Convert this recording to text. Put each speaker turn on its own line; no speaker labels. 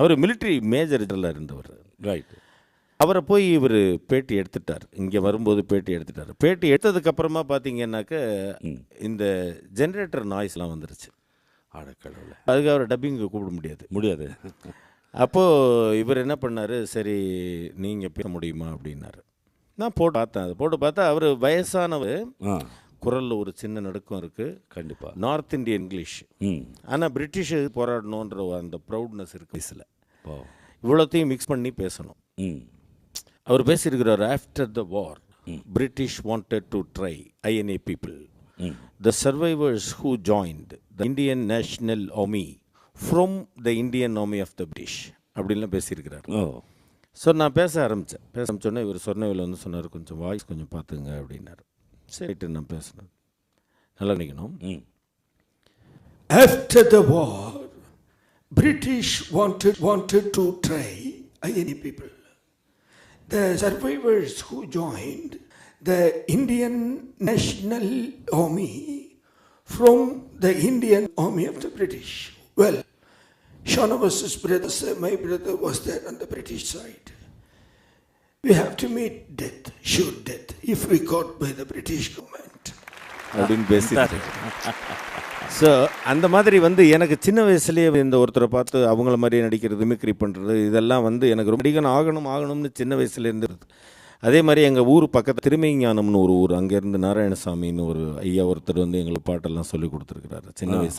அவர் military மேஜரில் இருந்தவர்.
Right.
அவரை போய் இவர் பேட்டி எடுத்துட்டார். இங்கே வரும்போது பேட்டி எடுத்துட்டார். பேட்டி எடுத்ததுக்கப்புறமா பார்த்தீங்கன்னாக்க இந்த ஜென்ரேட்டர் நாய்ஸ்லாம் வந்துருச்சு.
கடவுளே.
அதுக்கு அவரை டப்பிங்கு கூப்பிட முடியாது. அப்போது இவர் என்ன பண்ணார், சரி நீங்கள் பேச முடியுமா அப்படின்னாரு. நான் போட்டு பார்த்தா அவர் வயசானவர், குரலில் ஒரு சின்ன நடுக்கம் இருக்குது.
கண்டிப்பாக
நார்த் இந்தியன் இங்கிலீஷ். ஆனால் பிரிட்டிஷ் போராடணுன்ற அந்த ப்ரௌட்னஸ் இருக்குது வயசில். இவ்வளோத்தையும் மிக்ஸ் பண்ணி பேசணும். அவர் பேசியிருக்கிறார், after the war British wanted to try INA people, the survivors who joined the Indian National Army from the Indian Army of the British அப்படின்லாம் பேசியிருக்கிறார். ஸோ நான் பேச ஆரம்பித்தோன்னே இவர் சொன்னவில் வந்து சொன்னார், கொஞ்சம் வாய்ஸ் கொஞ்சம் பார்த்துங்க அப்படின்னாரு. சரிட்டு நான் பேசினேன். நல்லா நினைக்கணும்.
After the war, British wanted to try INA people. The survivors who joined the Indian National Army from the Indian Army of the British. Well, Shanavas's brother, my brother, was there on the British side. We have to meet death, sure death, if we caught by the British government.
அப்படின்னு பேசிட்டாரு. So அந்த மாதிரி வந்து எனக்கு சின்ன வயசுலேயே இந்த ஒருத்தரை பார்த்து அவங்கள மாதிரியே நடிக்கிறது, மிமிக்ரி பண்ணுறது, இதெல்லாம் வந்து எனக்கு ரொம்ப நடிகன் ஆகணும்னு சின்ன வயசுலேருந்து. அதே மாதிரி எங்கள் ஊர் பக்கத்தில் திருமைஞானம்னு ஒரு ஊர், அங்கேருந்து நாராயணசாமின்னு ஒரு ஐயா ஒருத்தர் வந்து எங்களுக்கு பாட்டெல்லாம் சொல்லி கொடுத்துருக்குறாரு சின்ன வயசில்.